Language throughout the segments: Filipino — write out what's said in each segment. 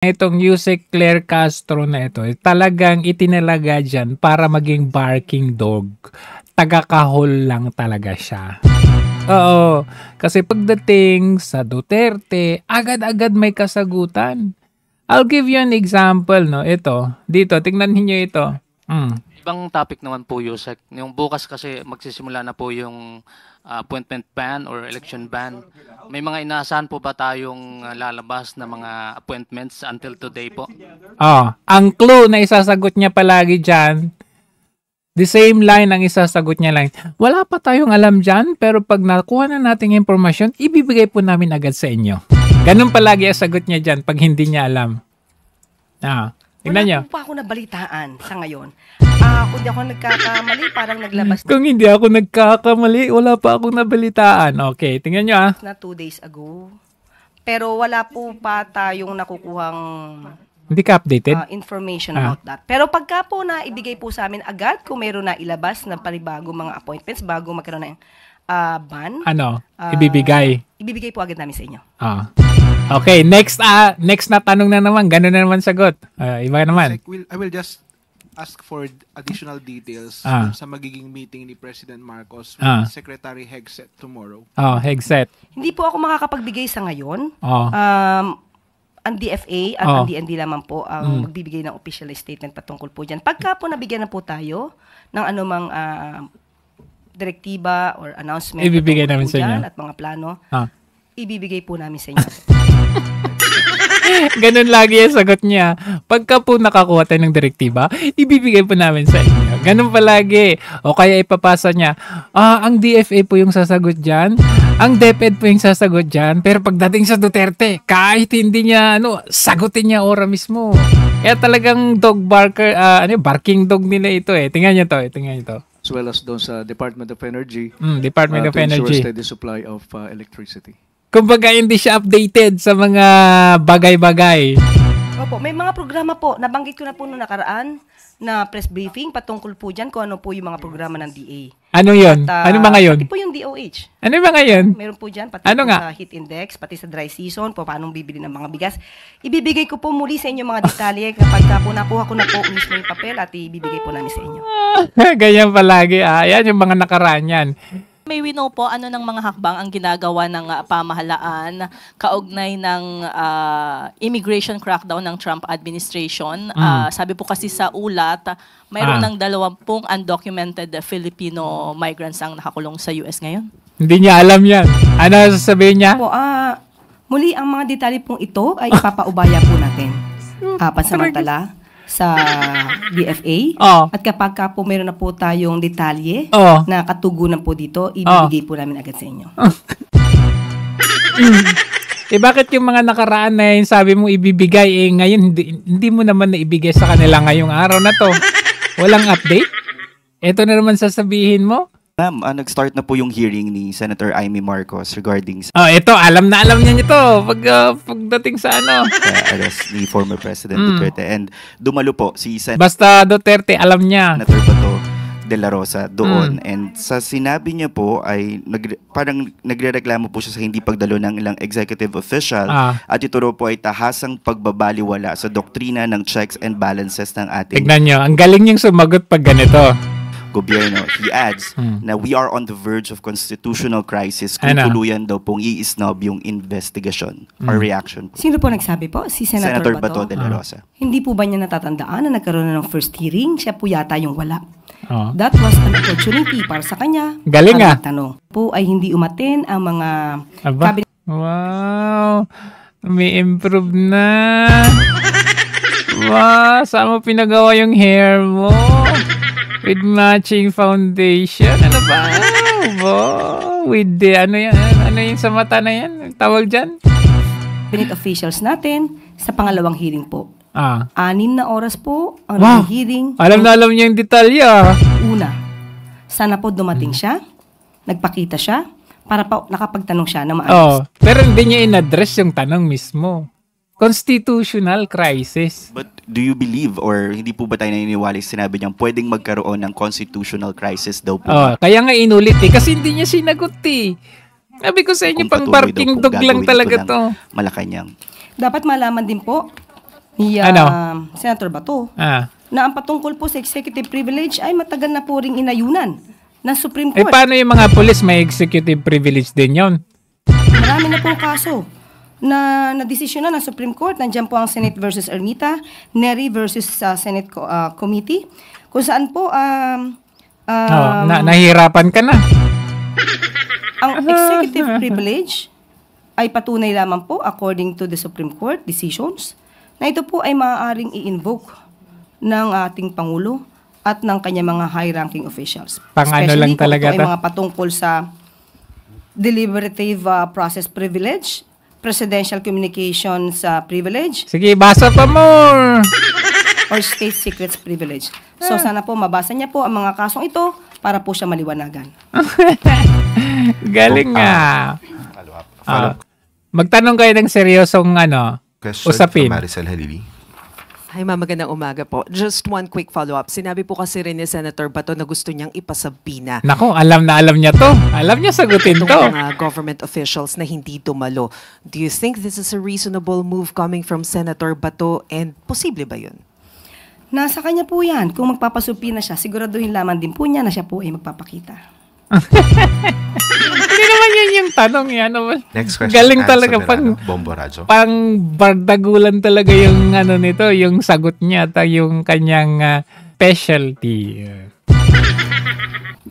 Itong Yusek Claire Castro na ito, talagang itinalaga dyan para maging barking dog. Taga-kahol lang talaga siya. Oo, kasi pagdating sa Duterte, agad-agad may kasagutan. I'll give you an example, no? Ito, dito, tingnan niyo ito. Ibang topic naman po, Yusek. Yung bukas kasi magsisimula na po yung appointment ban or election ban. May mga inaasahan po ba tayong lalabas na mga appointments until today po? Ang clue na isasagot niya palagi dyan, the same line ang isasagot niya lang. Wala pa tayong alam dyan, pero pag nakuha na natin yung informasyon, ibibigay po namin agad sa inyo. Ganun palagi ang sagot niya dyan pag hindi niya alam. Tingnan niyo. Wala po pa ako nabalitaan sa ngayon. Kung di ako nagkakamali, parang naglabas Kung hindi ako nagkakamali, wala pa akong nabalitaan. Okay, tingnan niyo na 2 days ago. Pero wala po pa tayong nakukuhang hindi ka updated? Information about that. Pero pagka po na ibigay po sa amin agad, kung meron na ilabas na panibago mga appointments bago magkaroon ng ban. Ibibigay? Ibibigay po agad namin sa inyo. Okay, next na tanong na naman. Ganun na naman sagot. Iba naman. I will just ask for additional details sa magiging meeting ni President Marcos with Secretary Hegseth tomorrow. Hegseth. Hindi po ako makakapagbigay sa ngayon. Ang DFA at ang DND lamang po ang magbibigay ng official statement patungkol po dyan. Pagka po nabigyan na po tayo ng anumang direktiba or announcement ibibigay namin sa inyo at mga plano, ibibigay po namin sa inyo. Ganun lagi yung sagot niya. Pagka po nakakuha tayo ng direktiba, ibibigay po namin sa inyo. Ganun palagi. O kaya ipapasa niya, ang DFA po yung sasagot dyan, ang DepEd po yung sasagot dyan, pero pagdating sa Duterte, kahit hindi niya, sagutin niya ora mismo. Kaya talagang dog barker, barking dog nila ito eh. Tingnan niyo to, As well as doon sa Department of Energy. Department of Energy. To ensure steady supply of electricity. Kumbaga hindi siya updated sa mga bagay-bagay. Opo, may mga programa po. Nabanggit ko na po noong nakaraan na press briefing patungkol po dyan kung ano po yung mga programa ng DA. Ano yun? Ano mga yun? Pati po yung DOH. Ano mga yun? Meron po dyan, pati po sa heat index, pati sa dry season, po paano bibili ng mga bigas. Ibibigay ko po muli sa inyo mga detalye kapag po nakuha ko na po mismo yung papel at ibibigay po namin sa inyo. Ganyan palagi. Yan yung mga nakaraan yan. May we know po ano ng mga hakbang ang ginagawa ng pamahalaan kaugnay ng immigration crackdown ng Trump administration. Sabi po kasi sa ulat, mayroon ng 20 undocumented Filipino migrants ang nakakulong sa US ngayon. Hindi niya alam yan. Ano sasabihin niya? Po, muli ang mga detalye pong ito ay ipapaubaya po natin. Pansamantala sa DFA. At kapag po meron na po tayong detalye na katugunan po dito, ibibigay po namin agad sa inyo. Bakit yung mga nakaraan na yung sabi mo ibibigay, ngayon hindi mo naman naibigay sa kanila ngayong araw na to? Walang update? Ito na naman sasabihin mo? Ma'am, nag-start na po yung hearing ni Senator Amy Marcos regarding ito, alam niya ito pagdating sa arrest ni former President Duterte. And dumalo po si Basta Duterte, alam niya. Senator Bato de la Rosa doon. And sa sinabi niya po ay parang nagrereklamo po siya sa hindi pagdalo ng ilang executive official at ito po ay tahasang pagbabaliwala sa doktrina ng checks and balances ng ating Tignan niyo, ang galing niyang sumagot pag ganito. Gobyerno. He adds na we are on the verge of constitutional crisis kung tuluyan daw pong i-snob yung investigation or reaction. Sino po nagsabi po? Si Senator Bato de la Rosa. Hindi po ba niya natatandaan na nagkaroon na ng first hearing? Siya po yata yung wala. That was an opportunity para sa kanya. Galing tanong po ay hindi umaten ang mga cabinet. Wow! May improve na. Wow! Saan mo pinagawa yung hair mo? With matching foundation. Ano ba? With the, ano yung sa mata na yan? Tawag dyan? Cabinet officials natin sa pangalawang hearing po. 6 na oras po ang hearing. Alam niya yung detalya. Una, sana po dumating siya, nagpakita siya, para pa nakapagtanong siya na maayos. Pero hindi niya in-address yung tanong mismo. Constitutional crisis. But do you believe or hindi po ba tayo naniniwala sinabi niyang pwedeng magkaroon ng constitutional crisis daw po? Kaya nga inulit kasi hindi niya sinagot Sabi ko sa inyo, pang barking dog lang talaga to. Malacanang. Dapat malaman din po ni Ano? Senator Bato na ang patungkol po sa executive privilege ay matagal na po ring inayunan ng Supreme Court. Paano yung mga pulis may executive privilege din yon? Marami na pong kaso na desisyon na ng Supreme Court. Nandiyan po ang Senate versus Ermita, Neri versus Senate Committee, kung saan po nahihirapan ka na. Ang executive privilege ay patunay lamang po according to the Supreme Court decisions na ito po ay maaaring i-invoke ng ating Pangulo at ng kanyang mga high-ranking officials. Pang-ano lang talaga ito ay mga patungkol sa deliberative process privilege, presidential communications privilege. Sige, basa pa more! Or state secrets privilege. So sana po mabasa niya po ang mga kasong ito para po siya maliwanagan. Galing nga. Magtanong kayo ng seryosong question usapin. From Maricel Halili. Hi ma'am, magandang umaga po. Just one quick follow-up. Sinabi po kasi rin ni Senator Bato na gusto niyang ipasabina. Nako, alam na alam niya to. Alam niya sagutin to. Itong mga government officials na hindi dumalo. Do you think this is a reasonable move coming from Senator Bato and posible ba yun? Nasa kanya po yan. Kung magpapasupina siya, siguraduhin lamang din po niya na siya po ay magpapakita. Hindi naman yun yung tanong yan. Next question. Galing talaga Bombo Radyo. Pang bardagulan talaga yung nito, yung sagot niya at yung kanyang specialty.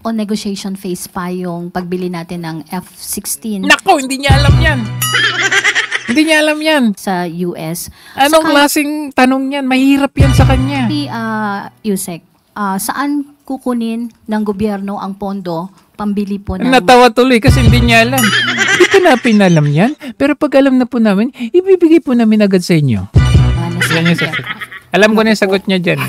O negotiation phase pa yung pagbili natin ng F-16. Nako, hindi niya alam yan. Hindi niya alam yan. Sa US. Anong klaseng tanong yan? Mahirap yan sa kanya. Yusek, saan kukunin ng gobyerno ang pondo pambili po ng... Natawa tuloy kasi hindi niya alam. Hindi ko na pinalam yan. Pero pag alam na po namin, ibibigay po namin agad sa inyo. Yan yung sagot. Alam ko na yung sagot niya dyan.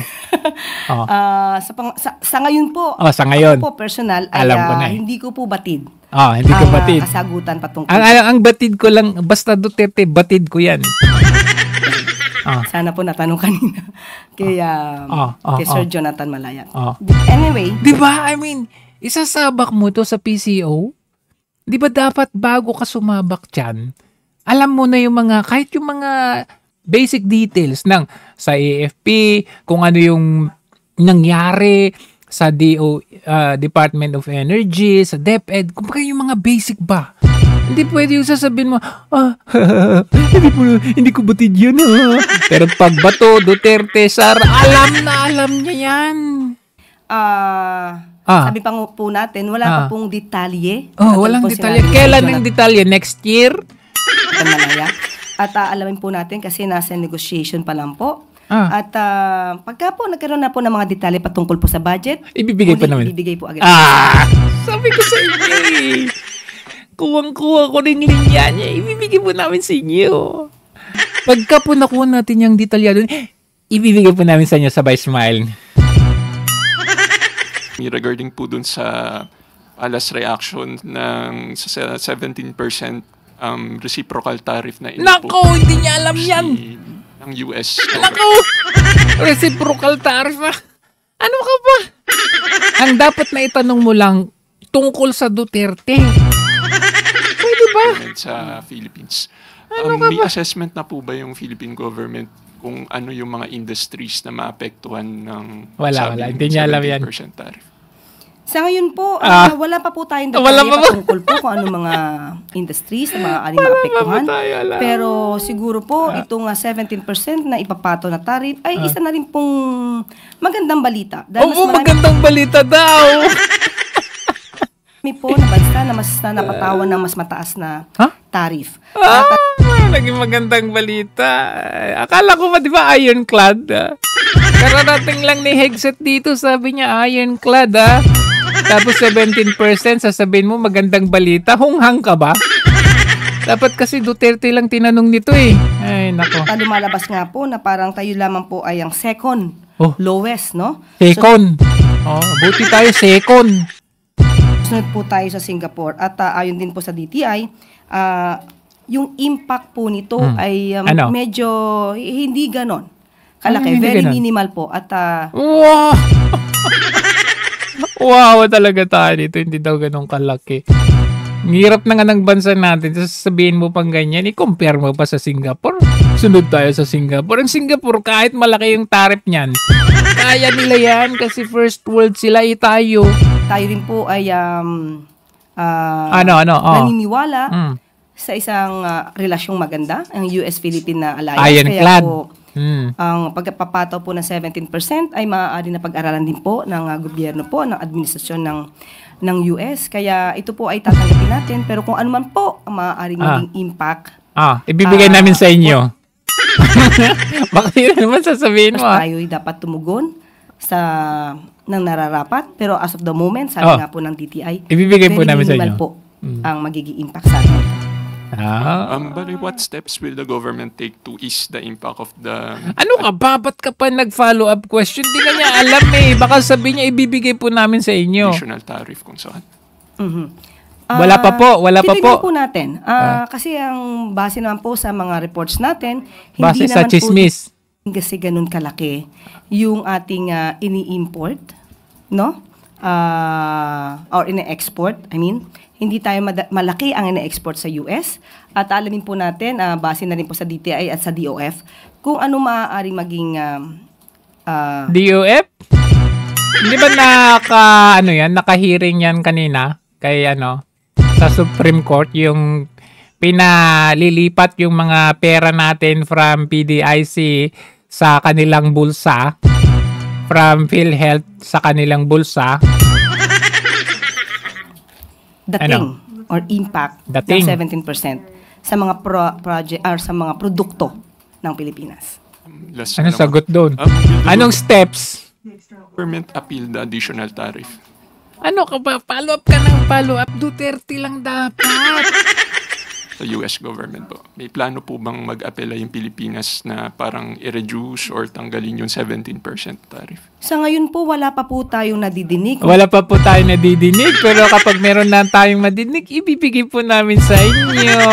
Sa ngayon po, sa ngayon. po personal, alam ko na. hindi ko po batid. Hindi ko batid. Kasagutan patungkol. Ang batid ko lang, basta Duterte, batid ko yan. Sana po natanong kanina kay Sir Jonathan Malaya. Anyway. Diba? I mean, isasabak mo to sa PCO? Di ba dapat bago ka sumabak dyan, alam mo na yung mga, kahit yung mga basic details ng sa AFP, kung ano yung nangyari sa Department of Energy, sa DepEd, kung yung mga basic ba? Hindi pwede yung sasabihin mo, hindi ko batid yan. Pero pag Bato, Duterte, Sara, alam niya yan. Sabi pa po natin, wala pa pong detalye. Walang detalye. Kailan yung detalye? Next year? At alamin po natin kasi nasa negotiation pa lang po. At pagka po nagkaroon na po ng mga detalye patungkol po sa budget, ibibigay pa namin. Ibibigay po agad. Sabi ko sa inyo kuwang-kuwa ko rin linya niya. Ibibigay po namin sa inyo. Pagka po nakuha natin yung detalyado, ibibigay po namin sa inyo sabay smile. Regarding po dun sa last reaction ng 17% reciprocal tariff na Nako, hindi niya alam yan. Ng US. Nako, reciprocal tariff ba? Ano ka ba? Ang dapat na itanong mo lang tungkol sa Duterte. Pwede ba? Sa Philippines. May assessment na po ba yung Philippine government kung ano yung mga industries na maapektuhan ng wala. Hindi niya alam yan. Tariff? Sa ngayon po, wala pa po tayong detalye patungkol po kung ano mga industries na maaaring maapektuhan. Pero siguro po, itong 17% na ipapato na tariff ay isa na rin pong magandang balita. Magandang balita daw! May po na bansa na mas napatawan ng mas mataas na tariff. Naging magandang balita. Akala ko ba, di ba, ironclad? Kararating lang ni Hegseth dito, sabi niya, ironclad, Tapos 17% sasabihin mo magandang balita. Hunghang ka ba? Dapat kasi Duterte lang tinanong nito eh. Ay, nako. Lumalabas nga po na parang tayo lamang po ay ang second lowest, no? Second. Buti tayo second. Sunod po tayo sa Singapore. At ayon din po sa DTI, yung impact po nito ay medyo hindi ganon kalaki. Very minimal po. At wow! Wow, talaga tayo dito. Hindi daw ganun kalaki. Hirap na nga ng bansa natin. Sabihin mo pang ganyan, i-compare mo pa sa Singapore. Sunod tayo sa Singapore. Ang Singapore, kahit malaki yung tariff niyan, kaya nila yan kasi first world sila, tayo. Tayo rin po ay naniniwala sa isang relasyong maganda, ang US-Philippine na alliance. Ironclad. Kaya po, ang pagpapataw po ng 17% ay maaari na pag-aralan din po ng gobyerno po, ng administrasyon ng US. Kaya ito po ay tatanggapin natin. Pero kung ano man po ang maaaring maging impact, ibibigay namin sa inyo. Baka yun naman sasabihin mo. Tayo ay dapat tumugon ng nararapat. Pero as of the moment, sabi nga po ng DTI, ibibigay po namin sa inyo. Po ang magiging impact sa atin. But what steps will the government take to ease the impact of the... Ano ka ba? Ba't ka pa nag-follow up question? Di ka niya alam Baka sabihin niya, ibibigay po namin sa inyo. Additional tariff kung saan. Wala pa po. Titignan po natin. Kasi ang base naman po sa mga reports natin, base hindi sa naman chismis. po kasi ganun kalaki yung ating ini-import, no? Or ini-export, hindi tayo malaki ang ina-export sa US. At alamin po natin, base na rin po sa DTI at sa DOF, kung ano maaaring maging... DOF? Hindi ba nakahearing yan kanina kay sa Supreme Court, yung pinalilipat yung mga pera natin from PDIC sa kanilang bulsa, from PhilHealth sa kanilang bulsa. Dating or impact ng 17% sa mga project or sa mga produkto ng Pilipinas. Ano sagot doon? Anong steps? Government appeal the additional tariff. Ano ka ba? Follow up ka ng follow up. Duterte lang dapat. Sa US government po. May plano po bang mag-apela yung Pilipinas na parang i-reduce or tanggalin yung 17% tariff? Sa ngayon po, wala pa po tayong nadidinig. Wala pa po tayong nadidinig. Pero kapag meron na tayong madidinig, ibibigay po namin sa inyo.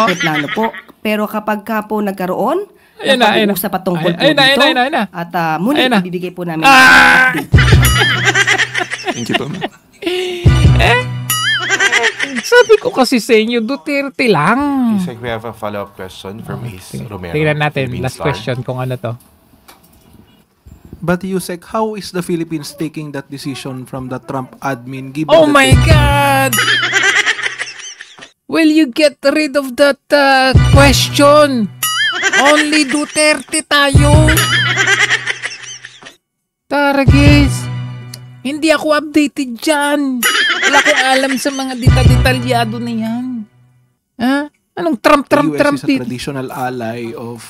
May plano po. Pero kapag ka po nagkaroon, pag-uusap patungkol po dito, at muli, ibibigay po namin update. Thank you po, ma'am. Sabi ko kasi sa inyo, Duterte lang. Yusek, we have a follow-up question from Ace Romero. Tingnan natin, last question kung ano to. But Yusek, how is the Philippines taking that decision from the Trump admin? Given Oh my God! Will you get rid of that question? Only Duterte tayo. Tara guys, hindi ako updated dyan. Wala akong alam sa mga detalyado na yan. Ha? Anong Trump The US is a traditional ally of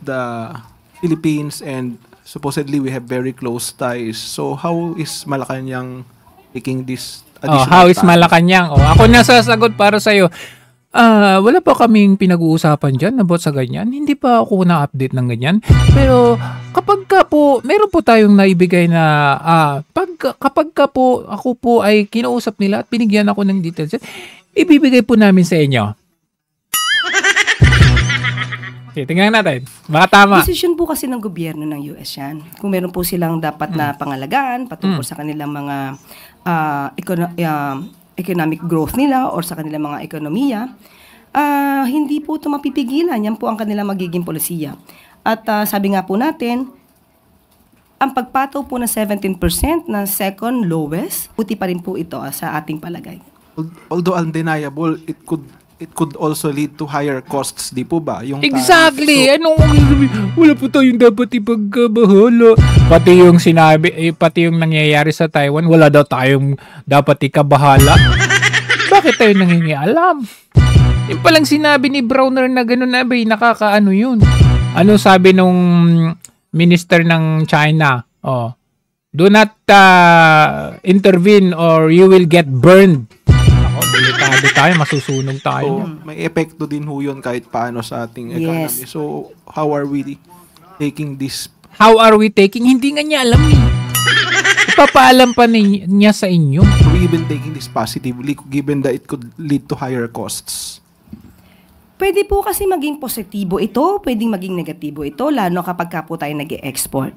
the Philippines and supposedly we have very close ties. So how is Malacanang taking this additional how is Malacanang? Ako na sasagot para sa'yo. Wala pa kaming pinag-uusapan dyan about sa ganyan. Hindi pa ako na-update ng ganyan. Pero kapag ka po, meron po tayong naibigay na kapag ka po, ako po ay kinausap nila at binigyan ako ng details, ibibigay po namin sa inyo. Okay, tingnan natin. Baka tama. Decision po kasi ng gobyerno ng US yan. Kung meron po silang dapat na pangalagaan patungkol sa kanilang mga economic growth nila or sa kanilang mga ekonomiya, hindi po ito mapipigilan. Yan po ang kanilang magiging polisiya. At sabi nga po natin, ang pagpataw po ng 17% ng second lowest, puti pa rin po ito sa ating palagay. Although undeniable, it could also lead to higher costs, di po ba? Yung exactly. Wala po tayong dapat ipagkabahala. Pati yung sinabi, pati yung nangyayari sa Taiwan, wala daw tayong dapat ikabahala. Bakit tayo nangingialam? Yung palang sinabi ni Browner na gano'n na ba, nakakaano yun? Ano sabi nung minister ng China? Do not intervene or you will get burned. Delikado tayo, masusunog tayo. May epekto din ho yun kahit paano sa ating economy. So, how are we taking this? How are we taking? Hindi nga niya alam Ipapaalam pa niya sa inyo. Are we even taking this positively given that it could lead to higher costs? Pwede po kasi maging positibo ito, pwedeng maging negatibo ito, lalo kapag ka po tayo nag-e-export.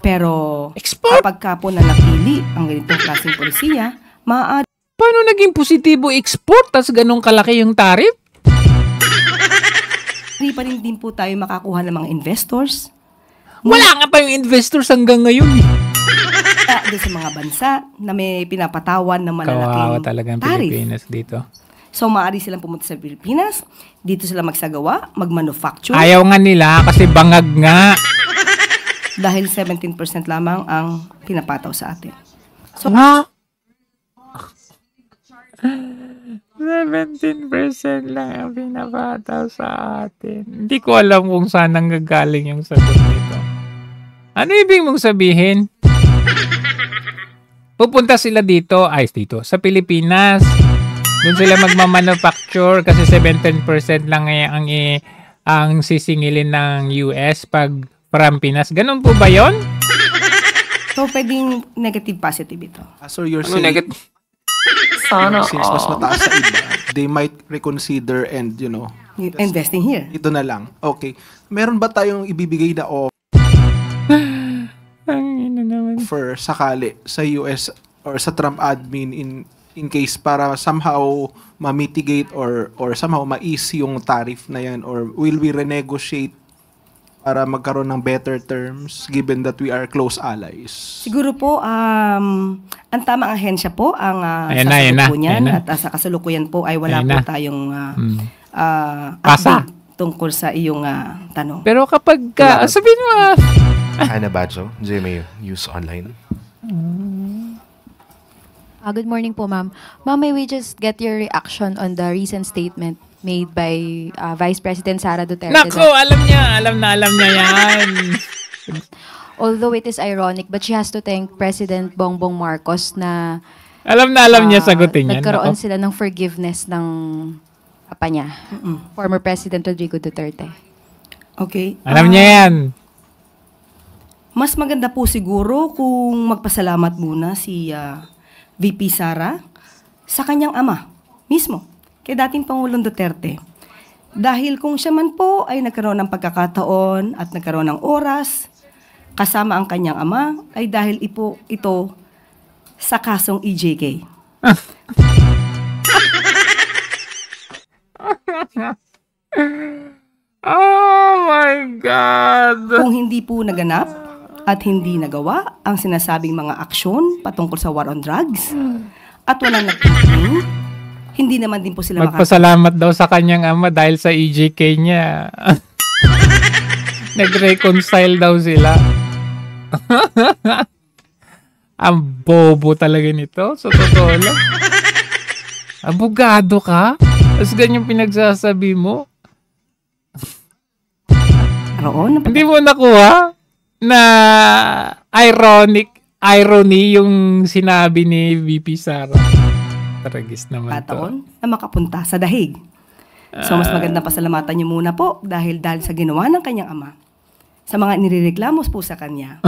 Pero kapag ka po na napili ang ganitong klaseng polisiya, maaari paano naging positibo export tas ganun kalaki yung tariff? Hindi pa rin din po tayo makakuha ng mga investors. Wala nga pa yung investors hanggang ngayon. Doon sa mga bansa na may pinapatawan ng malalaking kawawa talagang tariff. Pilipinas dito. So, maaari silang pumunta sa Pilipinas, dito sila magsagawa, mag-manufacture. Ayaw nga nila kasi bangag nga. Dahil 17% lamang ang pinapataw sa atin. So, 17% lang ang pinapataw sa atin. Hindi ko alam kung saan nanggagaling yung sagot nito. Ano ibig mong sabihin? Pupunta sila dito sa Pilipinas. Doon sila magmamanufacture kasi 17% lang ang sisingilin ng US pag from Pinas. Ganun po ba yon? So, pwedeng negative positive ito. So, you're saying, since mas mataas sa iba, they might reconsider and, investing here. Ito na lang. Okay. Meron ba tayong ibibigay na offer sakali sa US or sa Trump admin in case para somehow ma-mitigate or somehow ma-ease yung tariff na yan, or will we renegotiate para magkaroon ng better terms given that we are close allies? Siguro po, ang tamang ahensya po ang sasagot po niyan, at sa kasalukuyan po ay wala po tayong update tungkol sa iyong tanong. Pero kapag sabihin mo Ana Bajo, GMA Use Online. Good morning po, ma'am. Ma'am, may we just get your reaction on the recent statement made by Vice President Sara Duterte? Nako, alam niya yan. Although it is ironic, but she has to thank President Bongbong Marcos na alam niya sagutin yan. Nagkaroon sila ng forgiveness ng papa niya, former President Rodrigo Duterte. Okay. Alam niya yan. Mas maganda po siguro kung magpasalamat muna si VP Sara sa kanyang ama mismo, kay dating Pangulong Duterte. Dahil kung siya man po ay nagkaroon ng pagkakataon at nagkaroon ng oras kasama ang kanyang ama, ay dahil ito sa kasong EJK. Oh my God! Kung hindi po naganap at hindi nagawa ang sinasabing mga aksyon patungkol sa war on drugs at walang nagtitingin, hindi naman din po sila magpasalamat daw sa kanyang ama dahil sa EJK niya. Nag-reconcile daw sila. Ang bobo talaga nito. Sa totoo lang. Abogado ka? Tapos ganyan pinagsasabi mo? Hindi mo nakuha na irony yung sinabi ni VP Sara. Tragis naman to. Na makapunta sa dahig. So mas maganda pasalamatan niyo muna po dahil sa ginawa ng kanyang ama. Sa mga nirereklamos po sa kanya,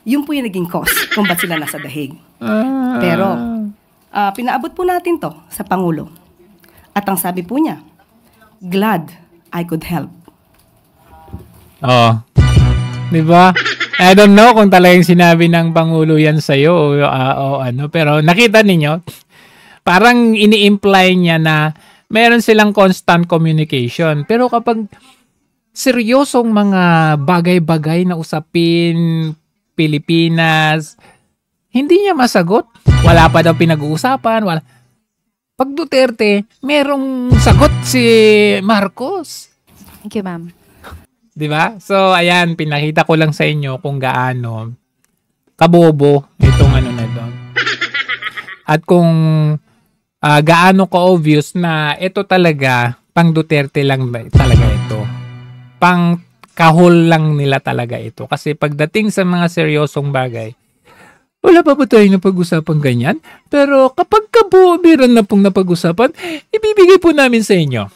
yun po yung naging cause kung ba't sila nasa dahig. Pero pinaabot po natin to sa Pangulo. At ang sabi po niya, glad I could help. Diba? I don't know kung talagang sinabi ng Pangulo yan sa'yo o ano. Pero nakita ninyo, parang ini-imply niya na meron silang constant communication. Pero kapag seryosong mga bagay-bagay na usapin, Pilipinas, hindi niya masagot. Wala pa daw pinag-uusapan. Wala. Pag Duterte, merong sagot si Marcos. Thank you, ma'am. Diba? So, ayan, pinakita ko lang sa inyo kung gaano kabobo itong ano na doon. At kung gaano ka-obvious na ito talaga, pang Duterte lang talaga ito. Pang kahol lang nila talaga ito. Kasi pagdating sa mga seryosong bagay, wala pa ba tayo na pag-usapan ganyan? Pero kapag meron na pong napag-usapan, ibibigay po namin sa inyo.